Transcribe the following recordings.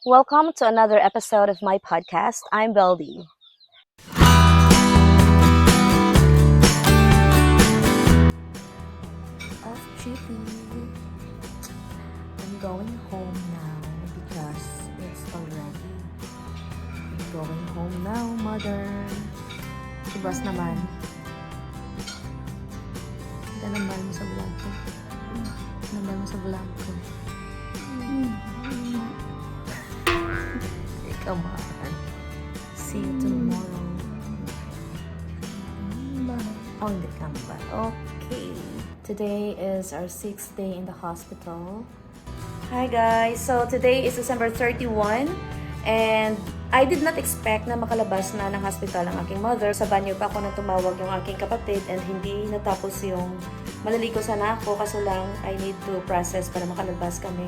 Welcome to another episode of my podcast. I'm Beldy. FGP. I'm going home now because it's already. I'm going home now, mother. Ibas naman. Nambal mo sa vlog ko. Nambal mo sa vlog ko. Come on. See you tomorrow. On the kambal. Okay. Today is our 6th day in the hospital. Hi guys! So today is December 31 and I did not expect na makalabas na ng hospital ang aking mother. Sa banyo pa ako nang tumawag yung aking kapatid and hindi natapos yung maliligo sana ako kaso lang I need to process para makalabas kami.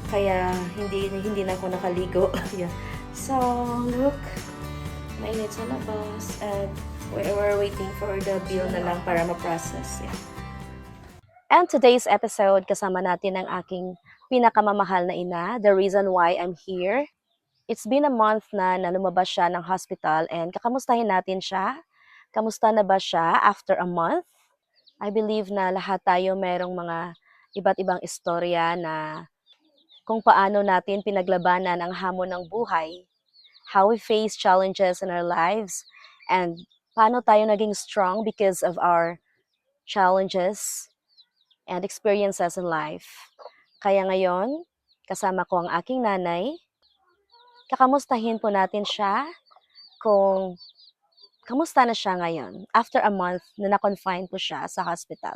Kaya hindi na ako nakaligo. Yeah. So look, mainit sa labas at we're waiting for the bill na lang para ma-process. Yeah. And today's episode, kasama natin ang aking pinakamamahal na ina, the reason why I'm here. It's been a month na lumabas siya ng hospital and kakamustahin natin siya. Kamusta na ba siya after a month? I believe na lahat tayo merong mga iba't ibang istorya na kung paano natin pinaglabanan ang hamon ng buhay, how we face challenges in our lives, and paano tayo naging strong because of our challenges and experiences in life. Kaya ngayon, kasama ko ang aking nanay. Kakamustahin po natin siya kung kamusta na siya ngayon after a month na na-confine po siya sa hospital.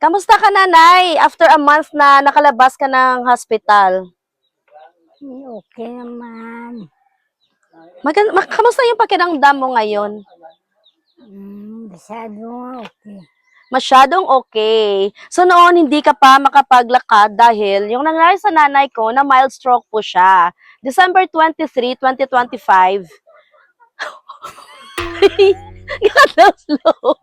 Kamusta ka, nanay? After a month na nakalabas ka ng hospital. Okay naman. Kamusta yung pakiramdam mo ngayon? Masyado okay. Masyadong okay. So noon hindi ka pa makapaglakad dahil yung nangyari sa nanay ko na mild stroke po siya. December 23, 2025. God, slow.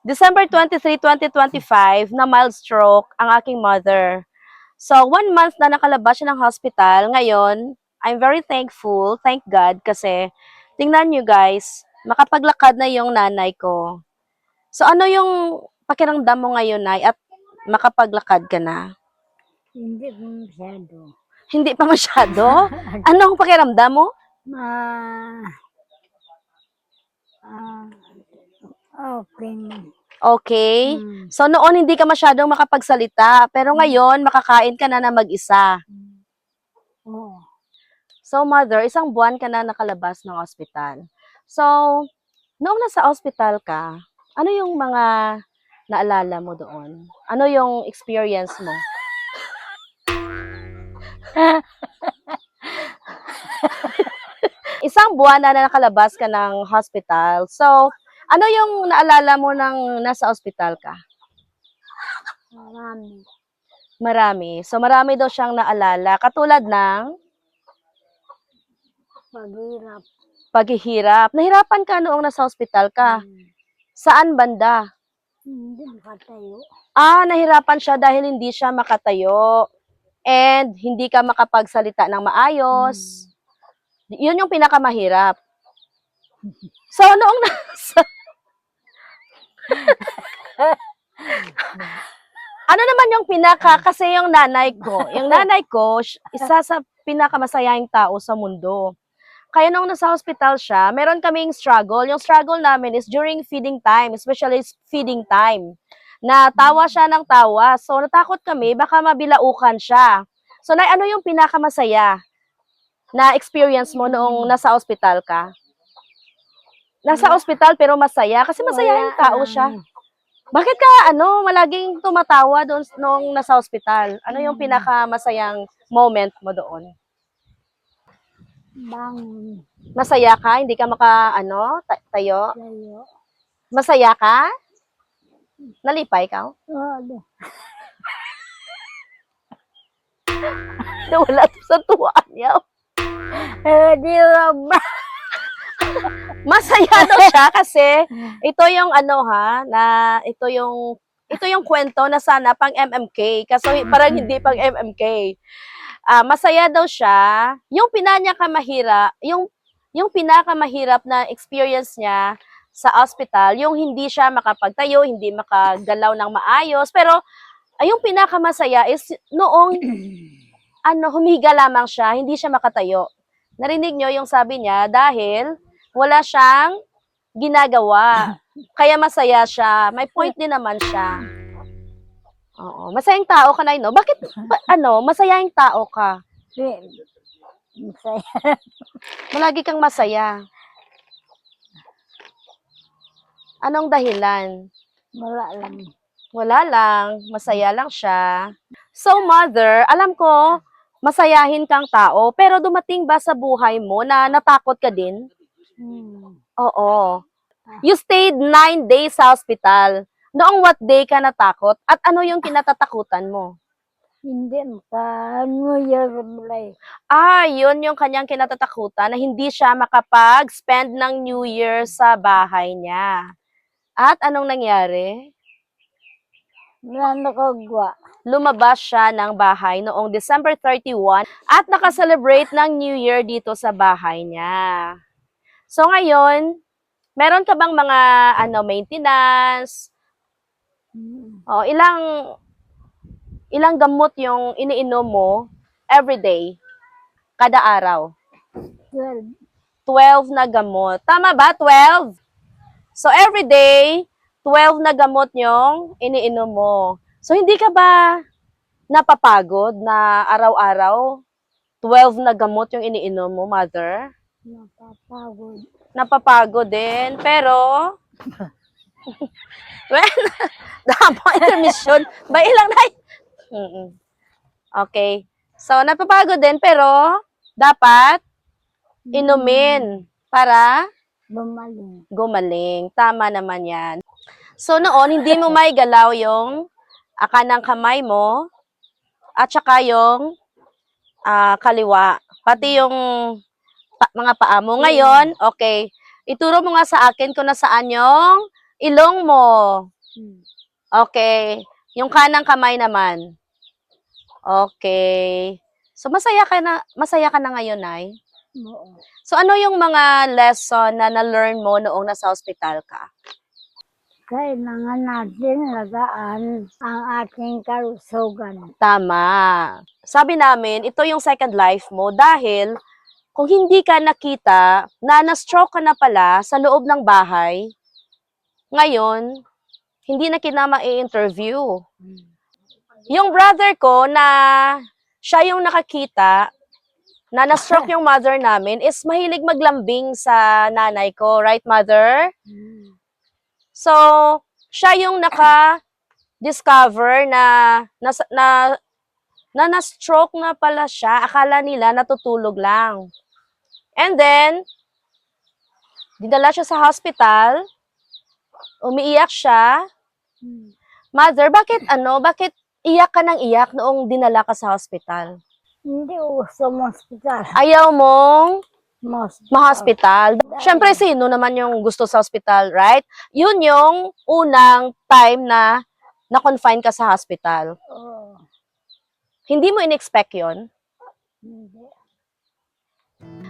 December 23, 2025 na mild stroke ang aking mother. So 1 month na nakalabas siya ng hospital. Ngayon, I'm very thankful, thank God, kasi tingnan nyo guys, makapaglakad na yung nanay ko. So ano yung pakiramdam mo ngayon, Nay, at makapaglakad ka na? Hindi ko masyado. Hindi pa masyado? Anong pakiramdam mo? Okay. Okay. So noon hindi ka masyadong makapagsalita, pero ngayon makakain ka na mag-isa. Oo. So mother, 1 buwan ka na nakalabas ng ospital. So, noong nasa ospital ka, ano yung mga naalala mo doon? Ano yung experience mo? 1 buwan na nakalabas ka ng hospital. So, ano yung naalala mo nang nasa ospital ka? Marami. Marami. So, marami daw siyang naalala. Katulad ng Paghirap. paghihirap. Nahirapan ka noong nasa ospital ka. Saan banda? Hindi makatayo. Nahirapan siya dahil hindi siya makatayo. And hindi ka makapagsalita ng maayos. Yun yung pinakamahirap. So, noong nasa... ano naman yung kasi yung nanay ko, isa sa pinakamasayahing tao sa mundo. Kaya nung nasa hospital siya, meron kaming struggle. Yung struggle namin is during feeding time, especially feeding time. Na tawa siya ng tawa. So, natakot kami, baka mabilaukan siya. So, Nay, ano yung pinakamasaya na experience mo noong nasa hospital ka? Nasa hospital pero masaya? Kasi masayahing tao siya. Bakit ka, malaging tumatawa doon nung nasa hospital? Ano yung pinakamasayang moment mo doon? Bangon. Masaya ka? Hindi ka tayo? Layo. Masaya ka? Nalipay ka? Oo. Nawala sa tuwaan niya. Di ba? Masaya siya kasi ito yung ito yung kwento na sana pang MMK kasi parang hindi pang MMK. masaya daw siya. Yung pinakamahirap na experience niya sa hospital, yung hindi siya makapagtayo, hindi makagalaw ng maayos. Pero, yung pinakamasaya is noong humiga lamang siya, hindi siya makatayo. Narinig niyo yung sabi niya dahil wala siyang ginagawa. Kaya masaya siya. May point din naman siya. Oo. Masayang tao ka na, no? Bakit, masayang tao ka? Masaya. Malagi kang masaya. Anong dahilan? Wala lang. Wala lang. Masaya lang siya. So, mother, alam ko, masayahin kang tao, pero dumating ba sa buhay mo na natakot ka din? Oo. You stayed 9 days sa hospital. Noong what day ka natakot? At ano yung kinatatakutan mo? Hindi maka New Year mulai. Yun yung kanyang kinatatakutan na hindi siya makapag-spend ng New Year sa bahay niya. At anong nangyari? Wala nakagawa. Lumabas siya ng bahay noong December 31 at nakaselebrate ng New Year dito sa bahay niya. So ngayon, meron ka bang mga maintenance? O, ilang gamot yung iniinom mo everyday, kada araw? 12. 12 na gamot. Tama ba? 12? So, everyday, 12 na gamot yung iniinom mo. So, hindi ka ba napapagod na araw-araw 12 na gamot yung iniinom mo, mother? Napapagod. Napapagod din, pero well, damo intermission. Ba ilang na? Okay. So, napapagod din, pero dapat inumin para Bumaling. gumaling. Tama naman yan. So, noon, hindi mo may galaw yung kanang kamay mo at saka yung kaliwa. Pati yung mga paa mo. Ngayon, okay, ituro mo nga sa akin kung nasaan yung ilong mo. Okay. Yung kanang kamay naman. Okay. So, masaya ka na ngayon, Nay? Oo. So, ano yung mga lesson na na-learn mo noong nasa hospital ka? Kailangan natin lagaan ang ating kalusugan. Tama. Sabi namin, ito yung second life mo dahil kung hindi ka nakita na na-stroke ka na pala sa loob ng bahay, ngayon, hindi na kinama i-interview. Yung brother ko na siya yung nakakita na na-stroke yung mother namin is mahilig maglambing sa nanay ko. Right, mother? So, siya yung naka-discover na na-stroke na pala siya. Akala nila natutulog lang. And then, dinala siya sa hospital. Umiiyak siya. Mother, bakit iyak ka ng iyak noong dinala ka sa hospital? Hindi uso hospital. Ayaw mong Hospital. ma-hospital. Siyempre, sino naman yung gusto sa hospital, right? Yun yung unang time na na-confine ka sa hospital. Oo. Hindi mo in-expect yun? Hindi.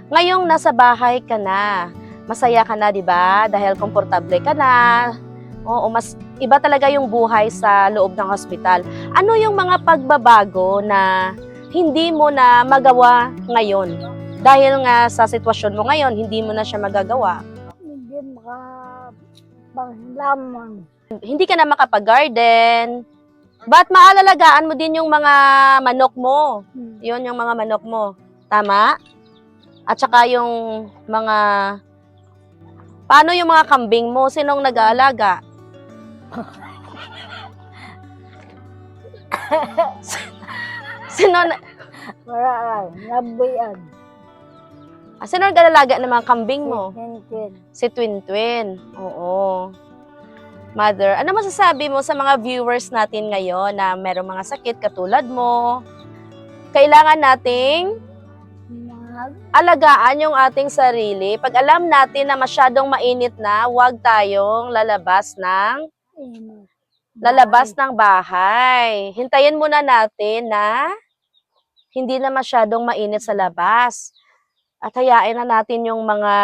Ngayong nasa bahay ka na, masaya ka na, di ba? Dahil komportable ka na. Oo, mas iba talaga yung buhay sa loob ng hospital. Ano yung mga pagbabago na hindi mo na magawa ngayon? Dahil nga sa sitwasyon mo ngayon, hindi mo na siya magagawa. Hindi makapanglaman. Hindi ka na makapag-garden. Ba't maalalagaan mo din yung mga manok mo? Yun yung mga manok mo. Tama? At saka yung mga... Paano yung mga kambing mo? Sinong nag-aalaga? Wala lang. Nabiyan. Sino nag-aalaga ng mga kambing mo? Tintin. Si Twin. Oo. Mother, ano masasabi mo sa mga viewers natin ngayon na merong mga sakit katulad mo? Kailangan nating alagaan yung ating sarili. Pag alam natin na masyadong mainit na, huwag tayong lalabas ng bahay. Hintayin muna natin na hindi na masyadong mainit sa labas. At hayain na natin yung mga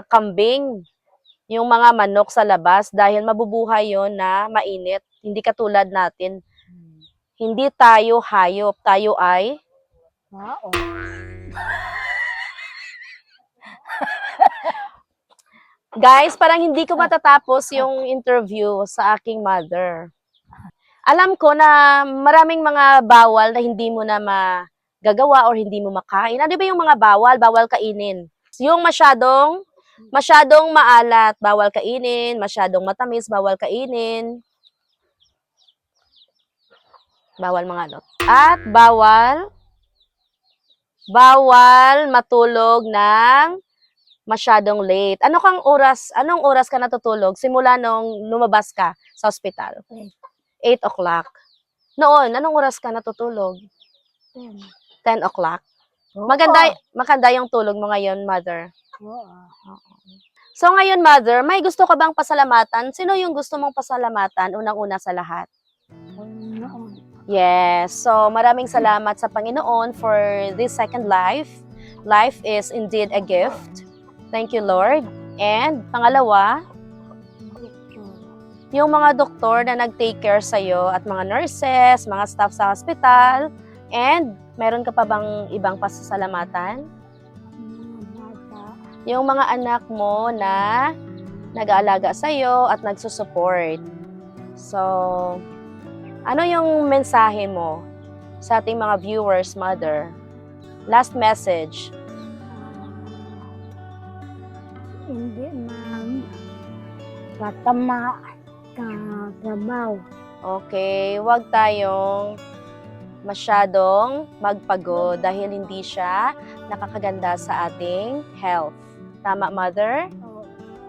kambing, yung mga manok sa labas dahil mabubuhay yon na mainit. Hindi katulad natin. Hindi tayo hayop, tayo ay Oo. guys, parang hindi ko matatapos yung interview sa aking mother. Alam ko na maraming mga bawal na hindi mo na magagawa or hindi mo makain. Ano ba yung mga bawal? Bawal kainin. Yung masyadong maalat, bawal kainin. Masyadong matamis, bawal kainin. Bawal mga ano. At bawal matulog ng masyadong late. Anong oras ka natutulog simula nung lumabas ka sa ospital? 8 o'clock. Noon, anong oras ka natutulog? 10 o'clock. Maganda yung tulog mo ngayon, mother. Oo. So ngayon, mother, may gusto ka bang pasalamatan? Sino yung gusto mong pasalamatan unang-una sa lahat? Panginoon. Yes. So maraming salamat sa Panginoon for this second life. Life is indeed a gift. Thank you, Lord. And pangalawa, yung mga doktor na nag-take care sa'yo at mga nurses, mga staff sa hospital, and meron ka pa bang ibang pasasalamatan? Yung mga anak mo na nag-aalaga sa'yo at nagsusupport. So, ano yung mensahe mo sa ating mga viewers, mother? Last message. Hindi man katama ka trabaho. Okay, wag tayong masyadong magpagod dahil hindi siya nakakaganda sa ating health. Tama, mother?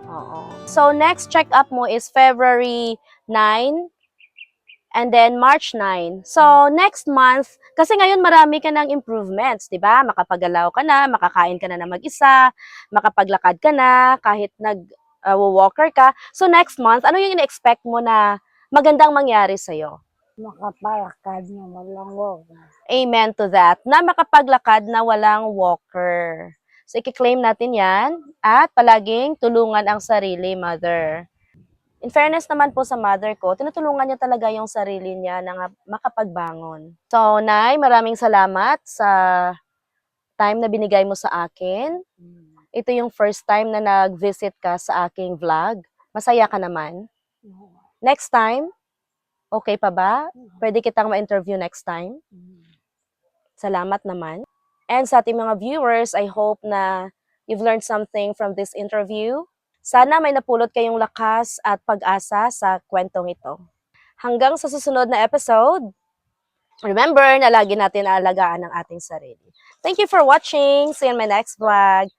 Oo. So, next check-up mo is February 9 and then March 9. So, next month, kasi ngayon marami ka ng improvements, di ba? Makapagalaw ka na, makakain ka na mag-isa, makapaglakad ka na, kahit nag-walker ka. So, next month, ano yung in-expect mo na magandang mangyari sa'yo? Makapalakad na walang woga. Amen to that. Na makapaglakad na walang walker. So, i-claim natin yan at palaging tulungan ang sarili, mother. In fairness naman po sa mother ko, tinutulungan niya talaga yung sarili niya na makapagbangon. So, Nay, maraming salamat sa time na binigay mo sa akin. Ito yung first time na nag-visit ka sa aking vlog. Masaya ka naman. Next time, okay pa ba? Pwede kitang ma-interview next time? Salamat naman. And sa ating mga viewers, I hope na you've learned something from this interview. Sana may napulot kayong lakas at pag-asa sa kwentong ito. Hanggang sa susunod na episode, remember na lagi natin aalagaan ang ating sarili. Thank you for watching. See you in my next vlog.